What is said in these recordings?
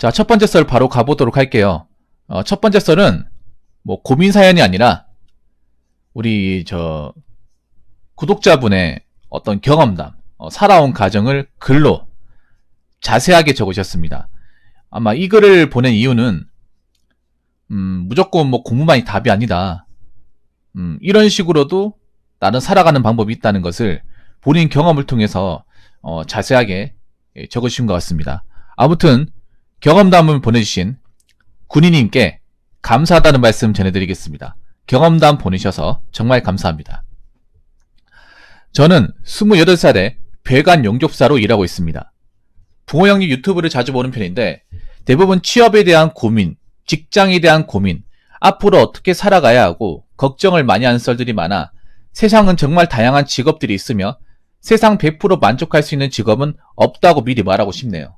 자, 첫 번째 썰 바로 가보도록 할게요. 첫 번째 썰은 뭐 고민 사연이 아니라 우리 구독자분의 어떤 경험담, 살아온 가정을 글로 자세하게 적으셨습니다. 아마 이 글을 보낸 이유는 무조건 뭐 공부만이 답이 아니다. 이런 식으로도 나는 살아가는 방법이 있다는 것을 본인 경험을 통해서 자세하게 적으신 것 같습니다. 아무튼 경험담을 보내주신 군인님께 감사하다는 말씀 전해드리겠습니다. 경험담 보내셔서 정말 감사합니다. 저는 28살에 배관 용접사로 일하고 있습니다. 부모 형님 유튜브를 자주 보는 편인데 대부분 취업에 대한 고민, 직장에 대한 고민, 앞으로 어떻게 살아가야 하고 걱정을 많이 하는 썰들이 많아 세상은 정말 다양한 직업들이 있으며 세상 100% 만족할 수 있는 직업은 없다고 미리 말하고 싶네요.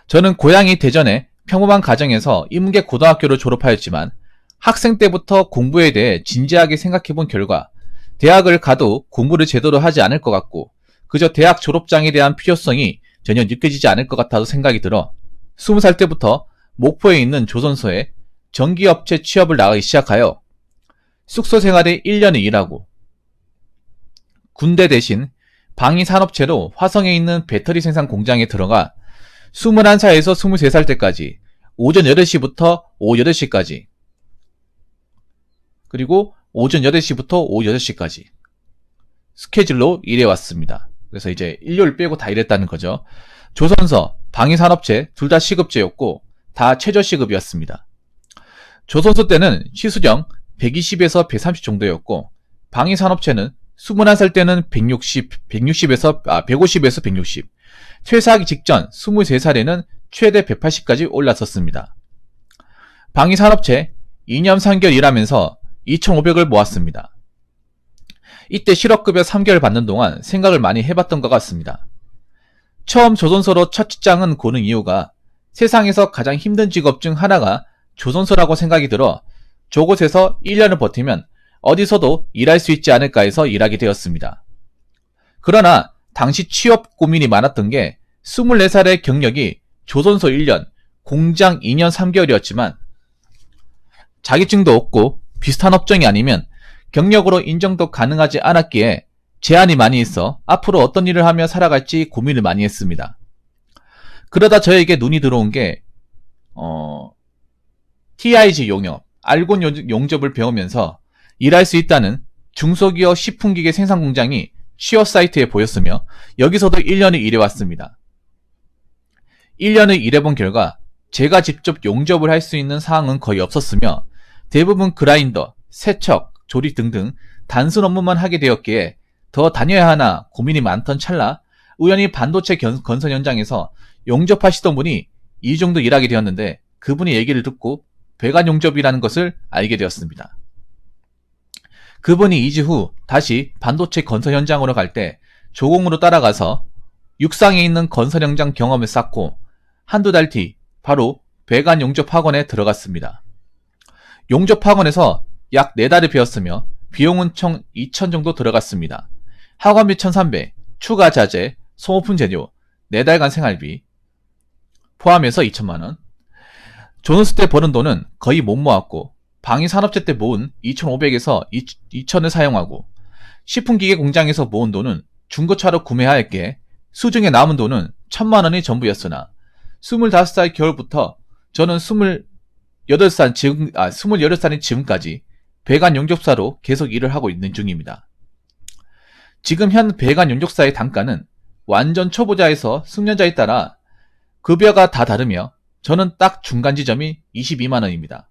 저는 고향이 대전의 평범한 가정에서 인문계 고등학교를 졸업하였지만 학생 때부터 공부에 대해 진지하게 생각해 본 결과 대학을 가도 공부를 제대로 하지 않을 것 같고 그저 대학 졸업장에 대한 필요성이 전혀 느껴지지 않을 것 같아서 생각이 들어 20살 때부터 목포에 있는 조선소에 전기업체 취업을 나가기 시작하여 숙소 생활에 1년을 일하고 군대 대신 방위산업체로 화성에 있는 배터리 생산 공장에 들어가 21살에서 23살 때까지 오전 8시부터 오후 8시까지 그리고 오전 8시부터 오후 6시까지 스케줄로 일해왔습니다. 그래서 이제 일요일 빼고 다 일했다는 거죠. 조선소, 방위산업체 둘 다 시급제였고 다 최저시급이었습니다. 조선소 때는 시수령 120에서 130 정도였고 방위산업체는 21살 때는 150에서 160, 퇴사하기 직전 23살에는 최대 180까지 올랐었습니다. 방위산업체 2년 3개월 일하면서 2,500을 모았습니다. 이때 실업급여 3개월 받는 동안 생각을 많이 해봤던 것 같습니다. 처음 조선소로 첫 직장은 고른 이유가 세상에서 가장 힘든 직업 중 하나가 조선소라고 생각이 들어 저곳에서 1년을 버티면 어디서도 일할 수 있지 않을까 해서 일하게 되었습니다. 그러나 당시 취업 고민이 많았던 게 24살의 경력이 조선소 1년, 공장 2년 3개월이었지만 자격증도 없고 비슷한 업종이 아니면 경력으로 인정도 가능하지 않았기에 제한이 많이 있어 앞으로 어떤 일을 하며 살아갈지 고민을 많이 했습니다. 그러다 저에게 눈이 들어온 게 TIG 용접, 알곤 용접을 배우면서 일할 수 있다는 중소기업 식품기계 생산 공장이 취업 사이트에 보였으며 여기서도 1년을 일해왔습니다. 1년을 일해본 결과 제가 직접 용접을 할 수 있는 사항은 거의 없었으며 대부분 그라인더, 세척, 조립 등등 단순 업무만 하게 되었기에 더 다녀야 하나 고민이 많던 찰나 우연히 반도체 건설 현장에서 용접하시던 분이 이 정도 일하게 되었는데 그분의 얘기를 듣고 배관 용접이라는 것을 알게 되었습니다. 그분이 2주 후 다시 반도체 건설 현장으로 갈 때 조공으로 따라가서 육상에 있는 건설 현장 경험을 쌓고 한두 달 뒤 바로 배관 용접 학원에 들어갔습니다. 용접 학원에서 약 4달을 배웠으며 비용은 총 2,000 정도 들어갔습니다. 학원비 1,300, 추가 자재, 소모품 재료, 4달간 생활비 포함해서 2,000만원. 조선소 때 버는 돈은 거의 못 모았고 방위산업체 때 모은 2,500에서 2,000을 사용하고 식품기계 공장에서 모은 돈은 중고차로 구매하였기에 수중에 남은 돈은 1,000만원이 전부였으나 25살 겨울부터 저는 28살인 지금까지 배관 용접사로 계속 일을 하고 있는 중입니다. 지금 현 배관 용접사의 단가는 완전 초보자에서 숙련자에 따라 급여가 다 다르며 저는 딱 중간 지점이 22만원입니다.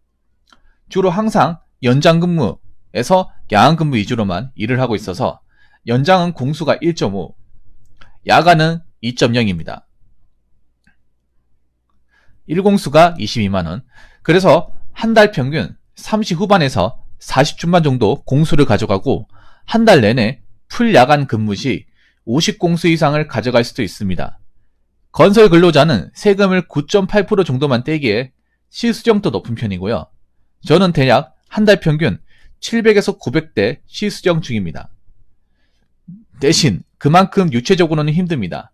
주로 항상 연장 근무에서 야간 근무 위주로만 일을 하고 있어서 연장은 공수가 1.5, 야간은 2.0입니다. 1공수가 22만원. 그래서 한 달 평균 30 후반에서 40주만 정도 공수를 가져가고 한 달 내내 풀 야간 근무 시 50공수 이상을 가져갈 수도 있습니다. 건설 근로자는 세금을 9.8% 정도만 떼기에 실수령도 높은 편이고요. 저는 대략 한 달 평균 700에서 900대 실수령 중입니다. 대신 그만큼 육체적으로는 힘듭니다.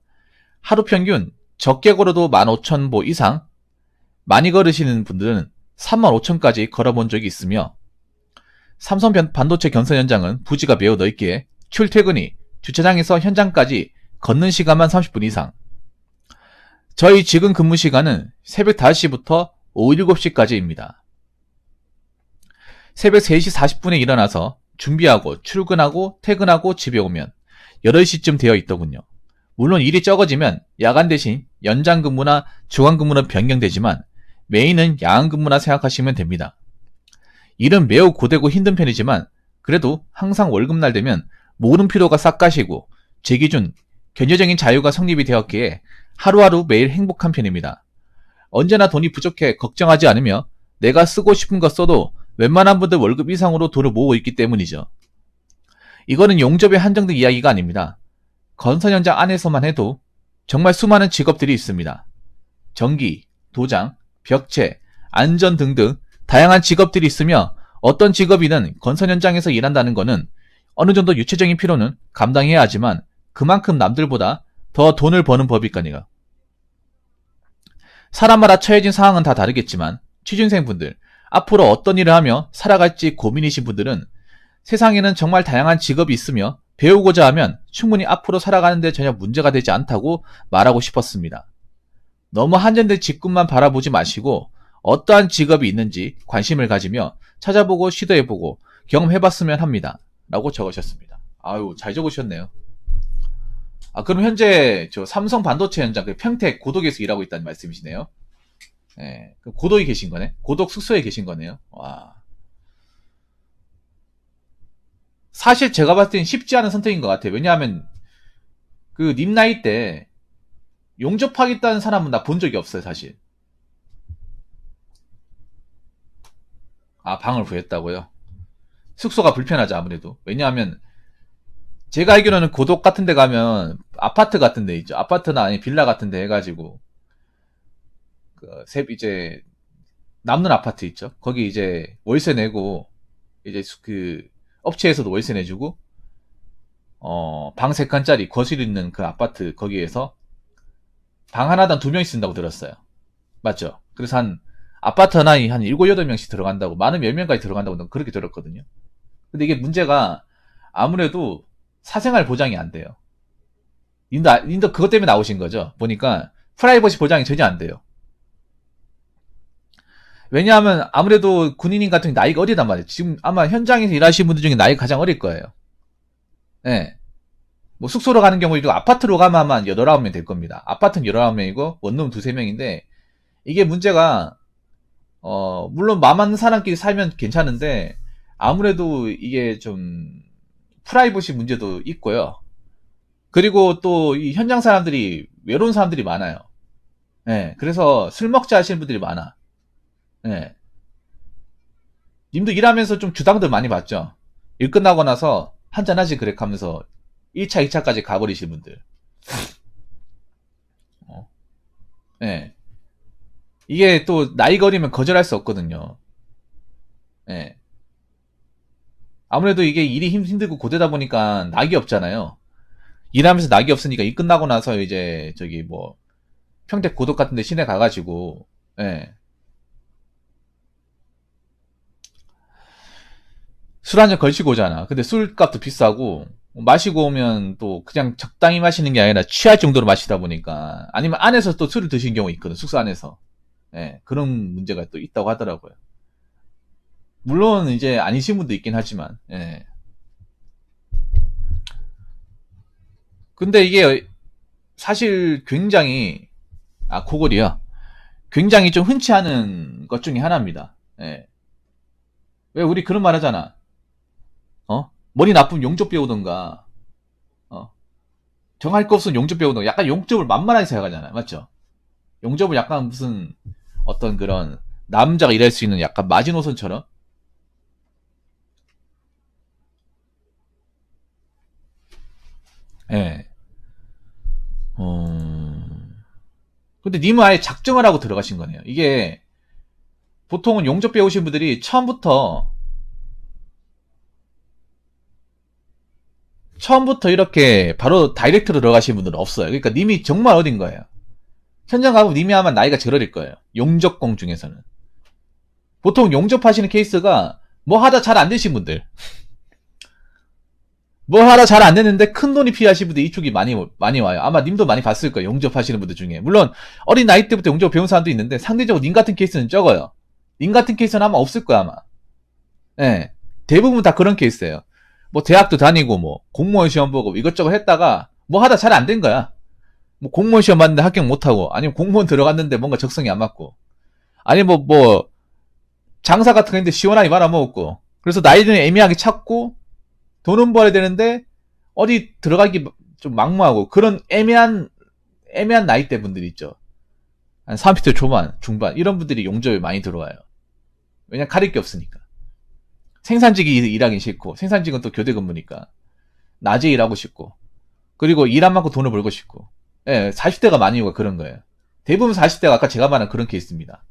하루 평균 적게 걸어도 15,000보 이상 많이 걸으시는 분들은 35,000까지 걸어본 적이 있으며 삼성 반도체 견선 현장은 부지가 매우 넓기에 출퇴근이 주차장에서 현장까지 걷는 시간만 30분 이상. 저희 지금 근무 시간은 새벽 5시부터 오후 7시까지입니다. 새벽 3시 40분에 일어나서 준비하고 출근하고 퇴근하고 집에 오면 8시쯤 되어 있더군요. 물론 일이 적어지면 야간 대신 연장 근무나 주간 근무는 변경되지만 메인은 야간 근무나 생각하시면 됩니다. 일은 매우 고되고 힘든 편이지만 그래도 항상 월급날 되면 모든 피로가 싹 가시고 제 기준 견제적인 자유가 성립이 되었기에 하루하루 매일 행복한 편입니다. 언제나 돈이 부족해 걱정하지 않으며 내가 쓰고 싶은 거 써도 웬만한 분들 월급 이상으로 돈을 모으고 있기 때문이죠. 이거는 용접에 한정된 이야기가 아닙니다. 건설 현장 안에서만 해도 정말 수많은 직업들이 있습니다. 전기, 도장, 벽체, 안전 등등 다양한 직업들이 있으며 어떤 직업이든 건설 현장에서 일한다는 것은 어느 정도 유체적인 필요는 감당해야 하지만 그만큼 남들보다 더 돈을 버는 법이니까요. 사람마다 처해진 상황은 다 다르겠지만 취준생분들, 앞으로 어떤 일을 하며 살아갈지 고민이신 분들은 세상에는 정말 다양한 직업이 있으며 배우고자 하면 충분히 앞으로 살아가는데 전혀 문제가 되지 않다고 말하고 싶었습니다. 너무 한정된 직군만 바라보지 마시고 어떠한 직업이 있는지 관심을 가지며 찾아보고 시도해보고 경험해봤으면 합니다. 라고 적으셨습니다. 아유, 잘 적으셨네요. 그럼 현재 저 삼성 반도체 현장 그 평택 고덕에서 일하고 있다는 말씀이시네요. 네, 고덕에 계신 거네. 고덕 숙소에 계신 거네요. 와. 사실 제가 봤을 땐 쉽지 않은 선택인 것 같아요. 왜냐하면 그 님 나이 때 용접하겠다는 사람은 나 본 적이 없어요, 사실. 방을 구했다고요? 숙소가 불편하죠, 아무래도. 왜냐하면 제가 알기로는 고덕 같은 데 가면 아파트 같은 데 있죠. 아파트나 아니 빌라 같은 데 해가지고 이제 남는 아파트 있죠. 거기 이제 월세 내고 이제 그 업체에서도 월세 내주고 방 3칸짜리 거실 있는 그 아파트 거기에서 방 하나당 2명씩 쓴다고 들었어요. 맞죠? 그래서 아파트 하나에 한 7, 8명씩 들어간다고, 많으면 10명까지 들어간다고 그렇게 들었거든요. 근데 이게 문제가 아무래도 사생활 보장이 안 돼요. 님도 그것 때문에 나오신 거죠? 보니까 프라이버시 보장이 전혀 안 돼요. 왜냐하면 아무래도 군인인 같은 나이가 어리단 말이에요. 지금 아마 현장에서 일하시는 분들 중에 나이가 가장 어릴 거예요. 네. 뭐 숙소로 가는 경우에도 아파트로 가면 아마 8, 9명 될 겁니다. 아파트는 8, 9명이고 원룸 2, 3명인데 이게 문제가 물론 맘 맞는 사람끼리 살면 괜찮은데 아무래도 이게 좀 프라이버시 문제도 있고요. 그리고 또 이 현장 사람들이 외로운 사람들이 많아요. 네. 그래서 술 먹자 하시는 분들이 많아. 네. 님도 일하면서 좀 주당들 많이 봤죠? 일 끝나고 나서 한잔하지 그래 하면서 1차, 2차까지 가버리시는 분들. 네. 이게 또 나이가 어리면 거절할 수 없거든요. 네. 아무래도 이게 일이 힘들고 고되다 보니까 낙이 없잖아요. 일하면서 낙이 없으니까 일 끝나고 나서 이제 저기 뭐 평택 고덕 같은 데 시내 가가지고 예. 술 한잔 걸치고 오잖아. 근데 술값도 비싸고 마시고 오면 또 그냥 적당히 마시는 게 아니라 취할 정도로 마시다 보니까 아니면 안에서 또 술을 드시는 경우 있거든. 숙소 안에서. 예. 그런 문제가 또 있다고 하더라고요. 물론 이제 아니신 분도 있긴 하지만 예. 근데 이게 사실 굉장히 고글이요. 굉장히 좀 흔치 않은 것 중에 하나입니다. 예. 왜 우리 그런 말 하잖아. 머리 나쁘면 용접 배우던가 정할 거 없으면 용접 배우던가 약간 용접을 만만하게 생각하잖아요. 맞죠? 용접을 약간 무슨 어떤 그런 남자가 일할 수 있는 약간 마지노선처럼 예. 근데 님은 아예 작정을 하고 들어가신 거네요. 이게 보통은 용접 배우신 분들이 처음부터 이렇게 바로 다이렉트로 들어가신 분들은 없어요. 그러니까 님이 정말 어딘 거예요. 현장 가면 이미 아마 나이가 제일 어릴 거예요. 용접공 중에서는. 보통 용접하시는 케이스가 뭐 하다 잘 안 되신 분들. 뭐 하다 잘 안 됐는데 큰 돈이 필요하신 분들 이쪽이 많이 와요. 아마 님도 많이 봤을 거예요. 용접하시는 분들 중에. 물론 어린 나이 때부터 용접 배운 사람도 있는데 상대적으로 님 같은 케이스는 적어요. 님 같은 케이스는 아마 없을 거야 아마. 예. 대부분 다 그런 케이스예요. 뭐 대학도 다니고 뭐 공무원 시험 보고 이것저것 했다가 뭐 하다 잘 안 된 거야. 뭐 공무원 시험 봤는데 합격 못하고 아니면 공무원 들어갔는데 뭔가 적성이 안 맞고 아니면 뭐 장사 같은 거 했는데 시원하게 말아먹었고 그래서 나이는 애매하게 찾고 돈은 벌어야 되는데 어디 들어가기 좀 막무하고 그런 애매한 나이대 분들이 있죠. 한 30대 초반, 중반 이런 분들이 용접에 많이 들어와요. 왜냐 가릴 게 없으니까. 생산직이 일하기 싫고 생산직은 또 교대 근무니까 낮에 일하고 싶고 그리고 일 안 많고 돈을 벌고 싶고 예, 40대가 많이 오고 그런 거예요. 대부분 40대가 아까 제가 말한 그런 케이스입니다.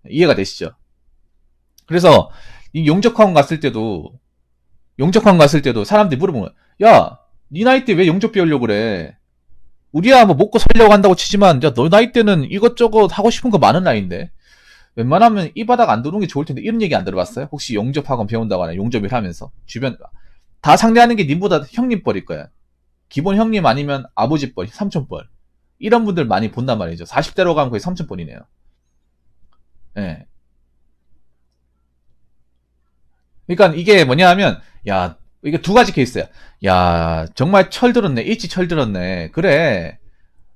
이해가 되시죠? 그래서 이 용접학원 갔을 때도 사람들이 물어보면 야, 니 나이 때 왜 용접 배우려고 그래? 우리야 뭐 먹고 살려고 한다고 치지만 야, 너 나이 때는 이것저것 하고 싶은 거 많은 나이인데 웬만하면 이 바닥 안 들어오는 게 좋을 텐데 이런 얘기 안 들어봤어요? 혹시 용접학원 배운다거나 용접을 하면서 주변 다 상대하는 게 님보다 형님 뻘일 거야. 기본 형님 아니면 아버지 뻘, 삼촌 뻘 이런 분들 많이 본단 말이죠. 40대로 가면 거의 삼촌 뻘이네요. 예. 그러니까 이게 뭐냐 하면 야 이게 두 가지 케이스야. 야 정말 철 들었네. 일찍 철 들었네. 그래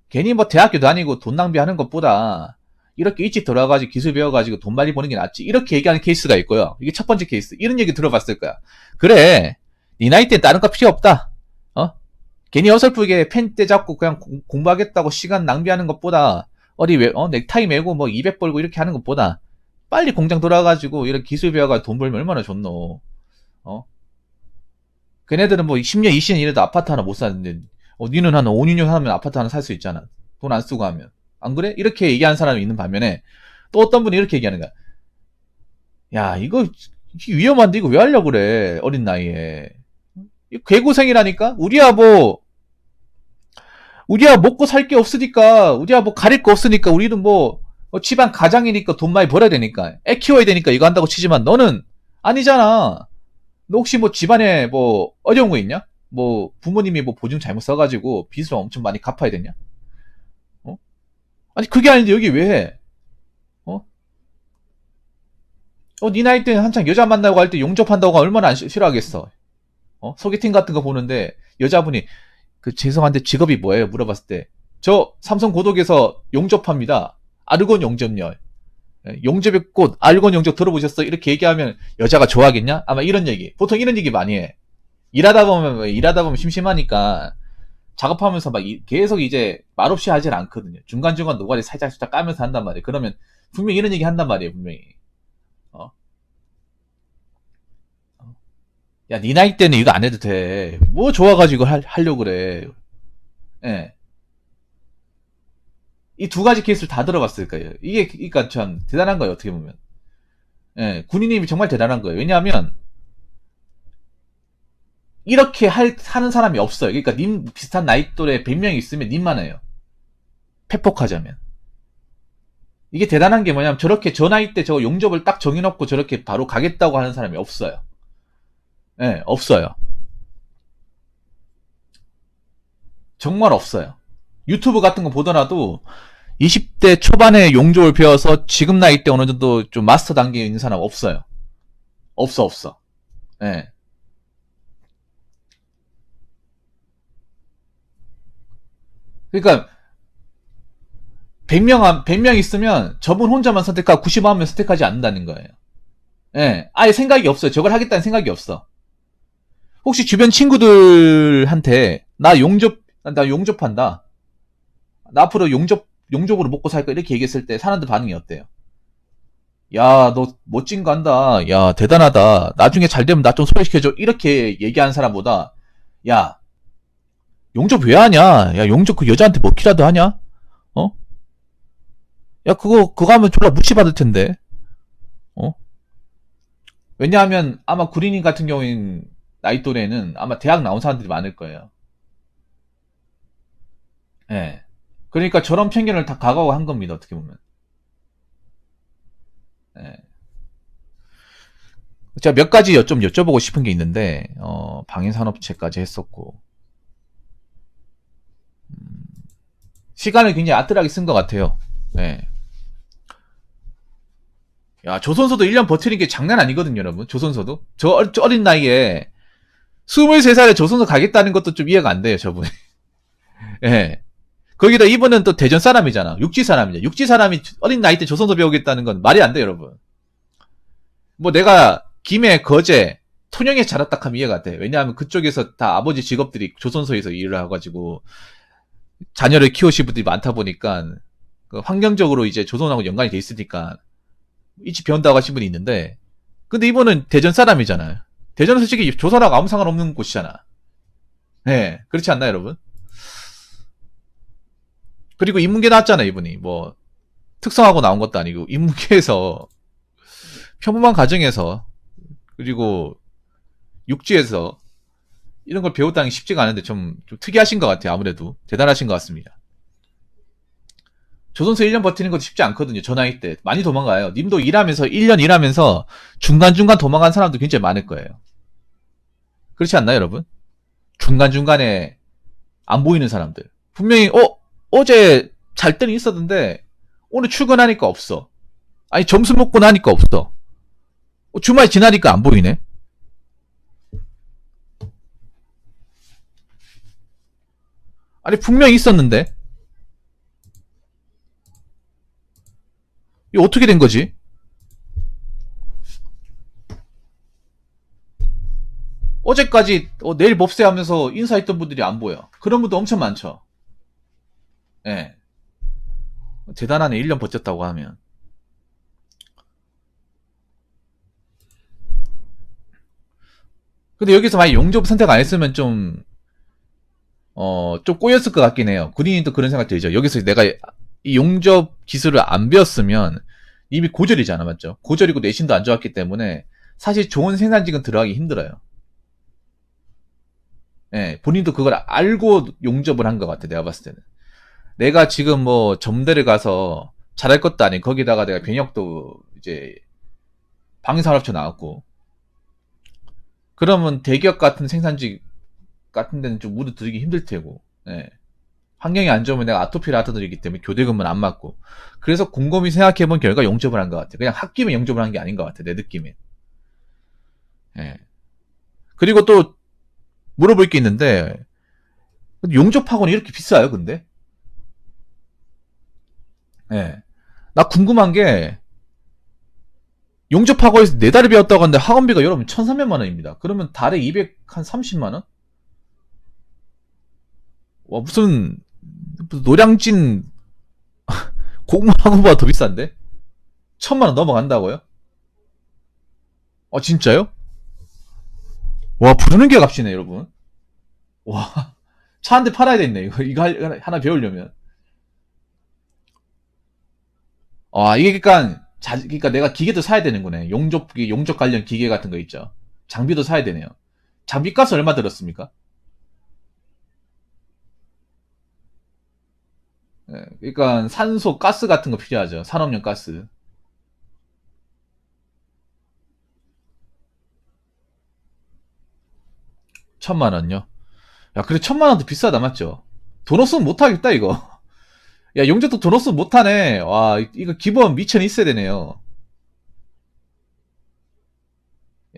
괜히 뭐 대학교 다니고 돈 낭비하는 것보다 이렇게 일찍 들어가가지고 기술 배워가지고 돈 많이 버는 게 낫지. 이렇게 얘기하는 케이스가 있고요. 이게 첫 번째 케이스. 이런 얘기 들어봤을 거야. 그래 네 나이 때 다른 거 필요 없다. 어? 괜히 어설프게 펜 때 잡고 그냥 공부하겠다고 시간 낭비하는 것보다 어디 넥타이 메고 뭐 200 벌고 이렇게 하는 것보다 빨리 공장 돌아가지고 이런 기술 배워가지고 돈 벌면 얼마나 좋노. 어? 걔네들은 뭐 10년, 20년 이래도 아파트 하나 못 사는데 니는 한 5, 6년 하면 아파트 하나 살 수 있잖아. 돈 안 쓰고 하면. 안 그래? 이렇게 얘기하는 사람이 있는 반면에 또 어떤 분이 이렇게 얘기하는 거야. 야 이거 위험한데 이거 왜 하려고 그래 어린 나이에. 개고생이라니까? 우리야 먹고 살 게 없으니까 우리야 뭐 가릴 거 없으니까 우리는 뭐 집안 가장이니까 돈 많이 벌어야 되니까 애 키워야 되니까 이거 한다고 치지만 너는 아니잖아. 너 혹시 뭐 집안에 뭐 어려운 거 있냐? 뭐 부모님이 뭐 보증 잘못 써가지고 빚을 엄청 많이 갚아야 되냐? 어? 아니 그게 아닌데 여기 왜 해? 어? 네 나이 때 한창 여자 만나고 할 때 용접한다고 하면 얼마나 싫어하겠어? 소개팅 같은 거 보는데 여자분이 그 죄송한데 직업이 뭐예요? 물어봤을 때 저 삼성 고독에서 용접합니다. 아르곤 용접요. 용접의 꽃, 아르곤 용접 들어보셨어? 이렇게 얘기하면 여자가 좋아하겠냐? 아마 이런 얘기. 보통 이런 얘기 많이 해. 일하다 보면 심심하니까 작업하면서 막 계속 이제 말없이 하질 않거든요. 중간중간 노가리 살짝 까면서 한단 말이에요. 그러면 분명히 이런 얘기 한단 말이에요, 분명히. 어? 야, 니 나이 때는 이거 안 해도 돼. 뭐 좋아가지고 하려고 그래. 예. 이 두 가지 케이스를 다 들어봤을 거예요. 이게, 그니까 참 대단한 거예요, 어떻게 보면. 예, 군인님이 정말 대단한 거예요. 왜냐하면, 이렇게 하는 사람이 없어요. 그러니까 님 비슷한 나이 또래 100명이 있으면 님만 해요. 팩폭하자면. 이게 대단한 게 뭐냐면 저렇게 저 나이 때 저 용접을 딱 정해놓고 저렇게 바로 가겠다고 하는 사람이 없어요. 예, 없어요. 정말 없어요. 유튜브 같은 거 보더라도 20대 초반에 용접을 배워서 지금 나이 때 어느 정도 좀 마스터 단계에 있는 사람 없어요. 없어. 예. 그러니까 100명 있으면 저분 혼자만 선택하고 99명 선택하지 않는다는 거예요. 예. 아예 생각이 없어요. 저걸 하겠다는 생각이 없어. 혹시 주변 친구들한테 나 용접한다. 나 앞으로 용접으로 먹고 살 거야. 이렇게 얘기했을 때 사람들 반응이 어때요? 야, 너 멋진 거 한다. 야, 대단하다. 나중에 잘 되면 나 좀 소개시켜줘. 이렇게 얘기하는 사람보다 야, 용접 왜 하냐? 야, 용접 그 여자한테 먹기라도 하냐? 어? 야, 그거 하면 졸라 무시받을 텐데. 어? 왜냐하면 아마 구린이 같은 경우엔 나이 또래는 아마 대학 나온 사람들이 많을 거예요. 예. 그러니까 저런 편견을 다 각오한 겁니다. 어떻게 보면. 예. 제가 몇 가지 좀 여쭤보고 싶은 게 있는데, 방위산업체까지 했었고, 시간을 굉장히 아뜰하게 쓴 것 같아요. 네. 야, 조선소도 1년 버티는 게 장난 아니거든요, 여러분. 조선소도. 저 어린 나이에 23살에 조선소 가겠다는 것도 좀 이해가 안 돼요, 저분이. 예. 네. 거기다 이분은 또 대전 사람이잖아. 육지 사람이잖아. 육지 사람이 어린 나이 때 조선소 배우겠다는 건 말이 안 돼요, 여러분. 뭐 내가 김해, 거제, 통영에 자랐다 하면 이해가 돼. 왜냐하면 그쪽에서 다 아버지 직업들이 조선소에서 일을 해가지고 자녀를 키우신 분들이 많다 보니까 그 환경적으로 이제 조선하고 연관이 돼 있으니까 일찍 배운다고 하신 분이 있는데, 근데 이분은 대전 사람이잖아요. 대전은 솔직히 조선하고 아무 상관없는 곳이잖아. 네, 그렇지 않나요, 여러분? 그리고 인문계 나왔잖아요, 이분이. 뭐 특성하고 나온 것도 아니고 인문계에서 평범한 가정에서, 그리고 육지에서 이런 걸 배웠다는 게 쉽지가 않은데 좀 특이하신 것 같아요. 아무래도 대단하신 것 같습니다. 조선소 1년 버티는 것도 쉽지 않거든요. 저 나이 때 많이 도망가요. 님도 일하면서 1년 일하면서 중간중간 도망간 사람도 굉장히 많을 거예요. 그렇지 않나요, 여러분? 중간중간에 안 보이는 사람들. 분명히 어제 잘 때는 있었는데 오늘 출근하니까 없어. 아니 점심 먹고 나니까 없어. 주말 지나니까 안 보이네. 아니 분명히 있었는데 이거 어떻게 된 거지? 어제까지 내일 법세 하면서 인사했던 분들이 안 보여. 그런 분도 엄청 많죠. 예. 네. 대단하네. 1년 버텼다고 하면. 근데 여기서 만약 용접 선택 안 했으면 좀 꼬였을 것 같긴 해요. 군인도 그런 생각 들죠. 여기서 내가 이 용접 기술을 안 배웠으면 이미 고졸이잖아, 맞죠? 고졸이고 내신도 안 좋았기 때문에 사실 좋은 생산직은 들어가기 힘들어요. 예, 본인도 그걸 알고 용접을 한 것 같아, 내가 봤을 때는. 내가 지금 뭐 점대를 가서 잘할 것도 아니고 거기다가 내가 병역도 이제 방위산업체 나왔고, 그러면 대기업 같은 생산직 같은 데는 좀 무드 들기 힘들 테고, 예. 환경이 안 좋으면 내가 아토피를 앓아들이기 때문에 교대 근무는 안 맞고, 그래서 곰곰이 생각해본 결과 용접을 한 것 같아. 그냥 학기면 용접을 한 게 아닌 것 같아, 내 느낌엔. 예. 그리고 또 물어볼 게 있는데, 용접 학원이 이렇게 비싸요, 근데? 예. 나 궁금한 게, 용접 학원에서 4달을 배웠다고 하는데 학원비가 여러분 1,300만 원입니다. 그러면 달에 230만 원? 와, 무슨 노량진 공무학원보다 더 비싼데? 1,000만 원 넘어간다고요? 진짜요? 와, 부르는 게 값이네, 여러분. 와, 차 한 대 팔아야 되겠네. 이거 하나 배우려면. 이게 그러니까 내가 기계도 사야 되는 거네. 용접 관련 기계 같은 거 있죠. 장비도 사야 되네요. 장비 값 얼마 들었습니까? 예, 그러니까 산소, 가스 같은 거 필요하죠. 산업용 가스. 1,000만 원요? 야, 그래 1,000만 원도 비싸다, 맞죠? 돈 없으면 못하겠다, 이거. 야, 용접도 돈 없으면 못하네. 와, 이거 기본 미천이 있어야 되네요.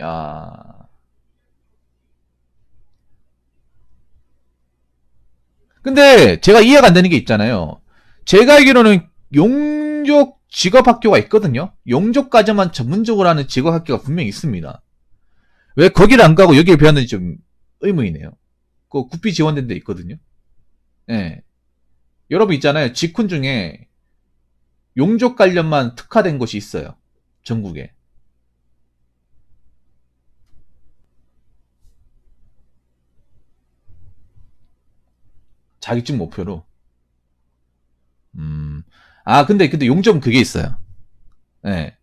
야. 근데 제가 이해가 안 되는 게 있잖아요. 제가 알기로는 용접 직업학교가 있거든요. 용접까지만 전문적으로 하는 직업학교가 분명히 있습니다. 왜 거기를 안 가고 여기를 배웠는지 좀 의문이네요. 그 국비 지원된 데 있거든요. 예. 여러분 있잖아요. 직군 중에 용접 관련만 특화된 곳이 있어요. 전국에. 자격증 목표로. 음. 근데 용접은 그게 있어요. 예.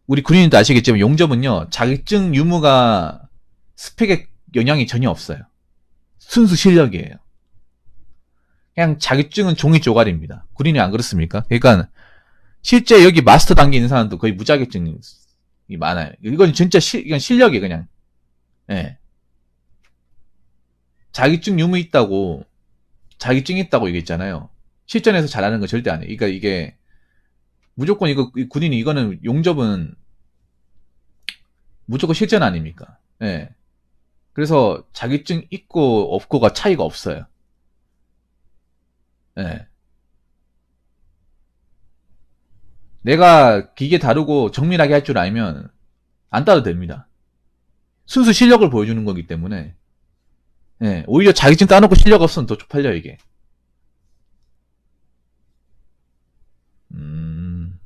우리 군인도 아시겠지만 용접은요. 자격증 유무가 스펙에 영향이 전혀 없어요. 순수 실력이에요. 그냥 자격증은 종이 쪼가리입니다. 군인이 안 그렇습니까? 그러니까 실제 여기 마스터 단계 있는 사람도 거의 무자격증이 많아요. 이건 진짜 이건 실력이 그냥. 예. 자격증 유무 있다고 자격증 있다고 얘기했잖아요. 실전에서 잘하는 거 절대 안 해. 그러니까 이게 무조건 이거 군인이 이거는 용접은 무조건 실전 아닙니까? 예. 그래서 자격증 있고 없고가 차이가 없어요. 예. 내가 기계 다루고 정밀하게 할 줄 알면 안 따도 됩니다. 순수 실력을 보여주는 거기 때문에. 예. 오히려 자격증 따놓고 실력 없으면 더 쪽팔려 이게. 음.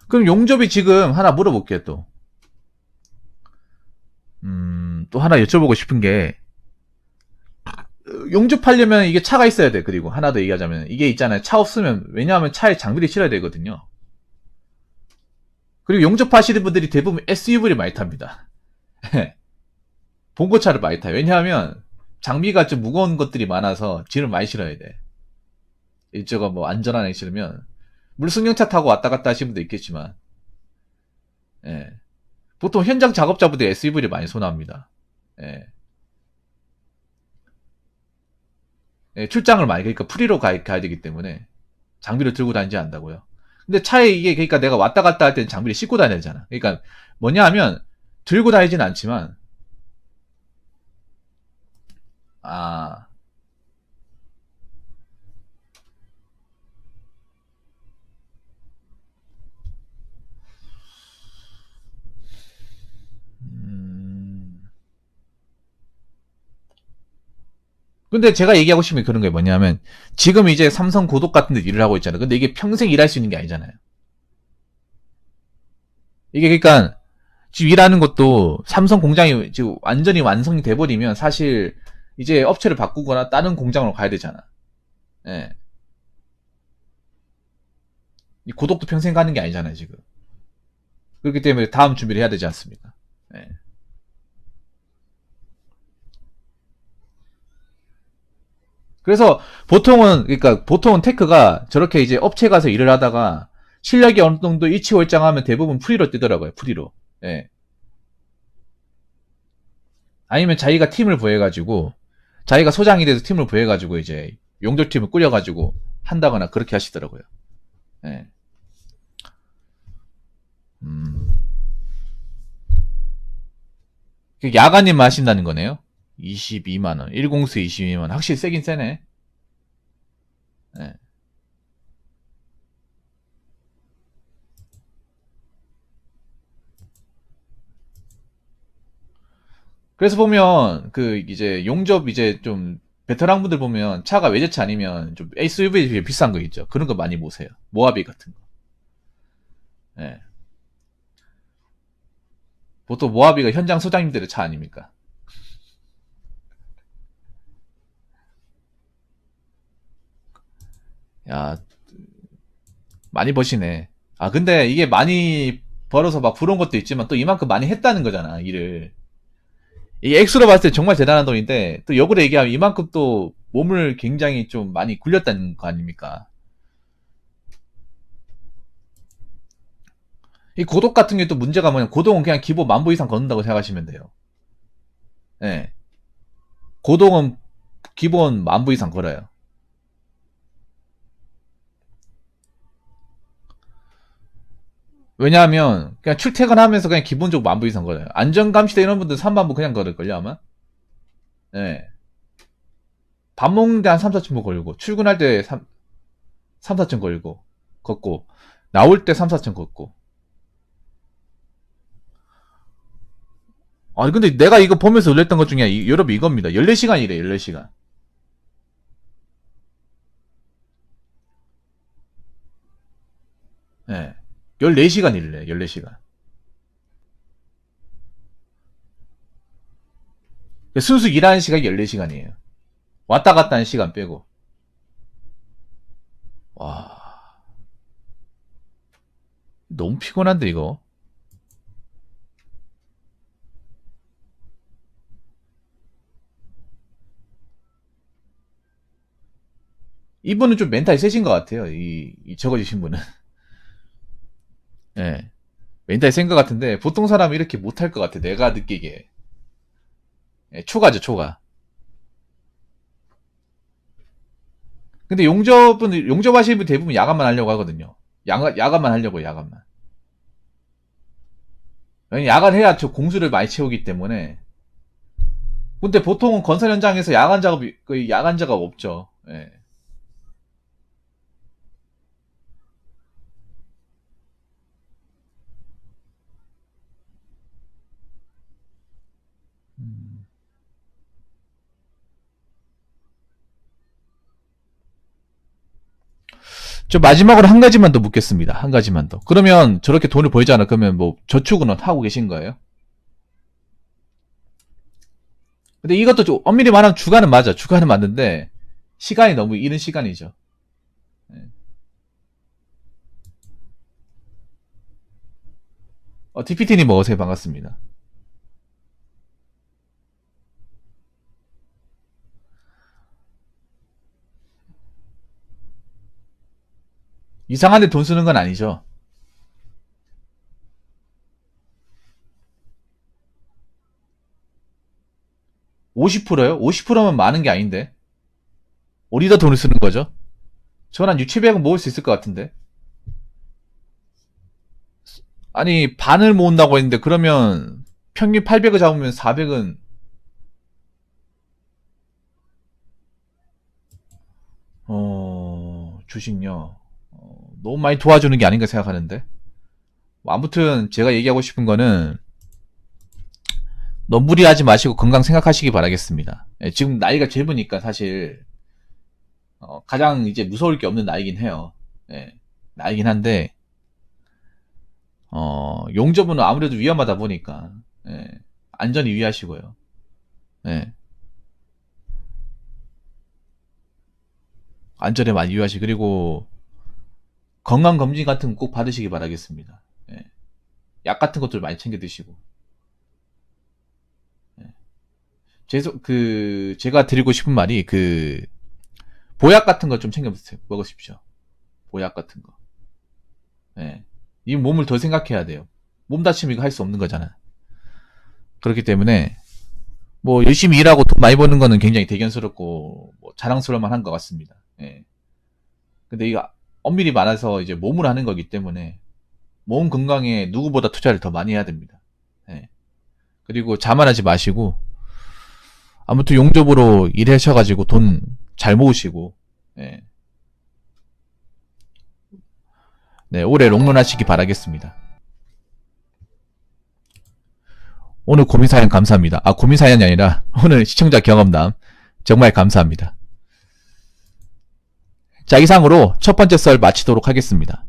그럼 용접이 지금 하나 물어볼게요, 또. 또 하나 여쭤보고 싶은 게, 용접하려면 이게 차가 있어야 돼. 그리고 하나 더 얘기하자면, 이게 있잖아요. 차 없으면, 왜냐하면 차에 장비를 실어야 되거든요. 그리고 용접하시는 분들이 대부분 SUV를 많이 탑니다. 봉고차를 많이 타요. 왜냐하면, 장비가 좀 무거운 것들이 많아서 짐을 많이 실어야 돼. 이쪽가 뭐 안전하게 실으면, 물론 승용차 타고 왔다 갔다 하시는 분도 있겠지만, 예. 보통 현장 작업자분들이 SUV를 많이 선호합니다. 예. 예, 출장을 많이, 그러니까 프리로 가야 되기 때문에 장비를 들고 다니지 않는다고요. 근데 차에 이게, 그러니까 내가 왔다 갔다 할 때는 장비를 싣고 다녀야 되잖아. 그러니까 뭐냐 하면, 들고 다니진 않지만, 아, 음. 근데 제가 얘기하고 싶은 게 그런 게 뭐냐면, 지금 이제 삼성 고독 같은 데 일을 하고 있잖아요. 근데 이게 평생 일할 수 있는 게 아니잖아요. 이게 그러니까, 지금 일하는 것도 삼성 공장이 지금 완전히 완성이 돼버리면 사실 이제 업체를 바꾸거나 다른 공장으로 가야 되잖아. 예. 이 고독도 평생 가는 게 아니잖아요, 지금. 그렇기 때문에 다음 준비를 해야 되지 않습니까? 예. 그래서 그러니까 보통은 테크가 저렇게 이제 업체 가서 일을 하다가 실력이 어느 정도 일치월장하면 대부분 프리로 뜨더라고요, 프리로. 예. 아니면 자기가 팀을 구해가지고, 자기가 소장이 돼서 팀을 구해가지고 이제 용접팀을 꾸려가지고 한다거나 그렇게 하시더라고요. 예. 음. 야간님만 하신다는 거네요? 22만원. 1공수 22만원. 확실히 세긴 세네. 예. 그래서 보면, 이제, 용접 이제 좀, 베테랑 분들 보면, 차가 외제차 아니면, 좀, SUV에 비해 비싼 거 있죠. 그런 거 많이 보세요. 모하비 같은 거. 예. 보통 모하비가 현장 소장님들의 차 아닙니까? 야, 많이 버시네. 아, 근데 이게 많이 벌어서 막 부러운 것도 있지만, 또 이만큼 많이 했다는 거잖아, 일을. 이 액수로 봤을 때 정말 대단한 돈인데, 또 역으로 얘기하면 이만큼 또 몸을 굉장히 좀 많이 굴렸다는 거 아닙니까? 이 고독 같은 게 또 문제가 뭐냐, 고독은 그냥 기본 10,000보 이상 걷는다고 생각하시면 돼요. 예. 고독은 기본 10,000보 이상 걸어요. 왜냐하면, 그냥 출퇴근하면서 그냥 기본적으로 10,000보 이상 걸어요. 안전감시대 이런 분들 3,000보 그냥 걸을걸요, 아마? 예. 밥 먹는데 한 3, 4천 보 걸고, 출근할 때 3, 4천 걸고, 걷고, 나올 때 3, 4천 걷고. 아니, 근데 내가 이거 보면서 놀랬던 것 중에 여러분 이겁니다. 14시간이래, 14시간. 예. 14시간 일래, 14시간. 순수 일하는 시간이 14시간이에요. 왔다 갔다 하는 시간 빼고. 와. 너무 피곤한데, 이거. 이분은 좀 멘탈이 세신 것 같아요. 이 적어주신 분은. 예. 멘탈이 센 것 같은데, 보통 사람은 이렇게 못할 것 같아. 내가 느끼기에. 예, 초가죠, 초가. 근데 용접하시는 분 대부분 야간만 하려고 하거든요. 야간만 하려고, 야간만. 왜냐면 야간 해야 저 공수를 많이 채우기 때문에. 근데 보통은 건설 현장에서 거의 야간 작업 없죠. 예. 저 마지막으로 한 가지만 더 묻겠습니다. 한 가지만 더. 그러면 저렇게 돈을 벌잖아. 그러면 뭐 저축은 하고 계신 거예요? 근데 이것도 좀 엄밀히 말하면 주가는 맞아. 주가는 맞는데 시간이 너무 이른 시간이죠. DPT님 어서오세요. 반갑습니다. 이상한데 돈 쓰는 건 아니죠. 50%요? 50%면 많은 게 아닌데. 어디다 돈을 쓰는 거죠? 저는 한 6, 700은 모을 수 있을 것 같은데. 아니, 반을 모은다고 했는데, 그러면 평균 800을 잡으면 400은, 주식요. 너무 많이 도와주는 게 아닌가 생각하는데. 뭐 아무튼, 제가 얘기하고 싶은 거는, 너무 무리하지 마시고 건강 생각하시기 바라겠습니다. 예, 지금 나이가 젊으니까 사실, 가장 이제 무서울 게 없는 나이긴 해요. 예, 나이긴 한데, 용접은 아무래도 위험하다 보니까, 예, 안전히 유의하시고요. 예, 안전에 많이 유의하시고, 그리고 건강검진 같은 거 꼭 받으시기 바라겠습니다. 예, 약 같은 것들 많이 챙겨 드시고. 예. 제가 드리고 싶은 말이, 보약 같은 거 좀 챙겨 먹으십시오. 보약 같은 거. 예. 이 몸을 더 생각해야 돼요. 몸 다치면 이거 할 수 없는 거잖아. 그렇기 때문에, 뭐, 열심히 일하고 돈 많이 버는 거는 굉장히 대견스럽고, 뭐 자랑스러울 만한 것 같습니다. 예. 근데 이거 엄밀히 말해서 이제 몸을 하는 거기 때문에, 몸 건강에 누구보다 투자를 더 많이 해야 됩니다. 예. 그리고 자만하지 마시고, 아무튼 용접으로 일하셔가지고 돈 잘 모으시고, 예. 네, 올해 롱런 하시기 바라겠습니다. 오늘 고민사연 감사합니다. 고민사연이 아니라 오늘 시청자 경험담 정말 감사합니다. 자, 이상으로 첫 번째 썰 마치도록 하겠습니다.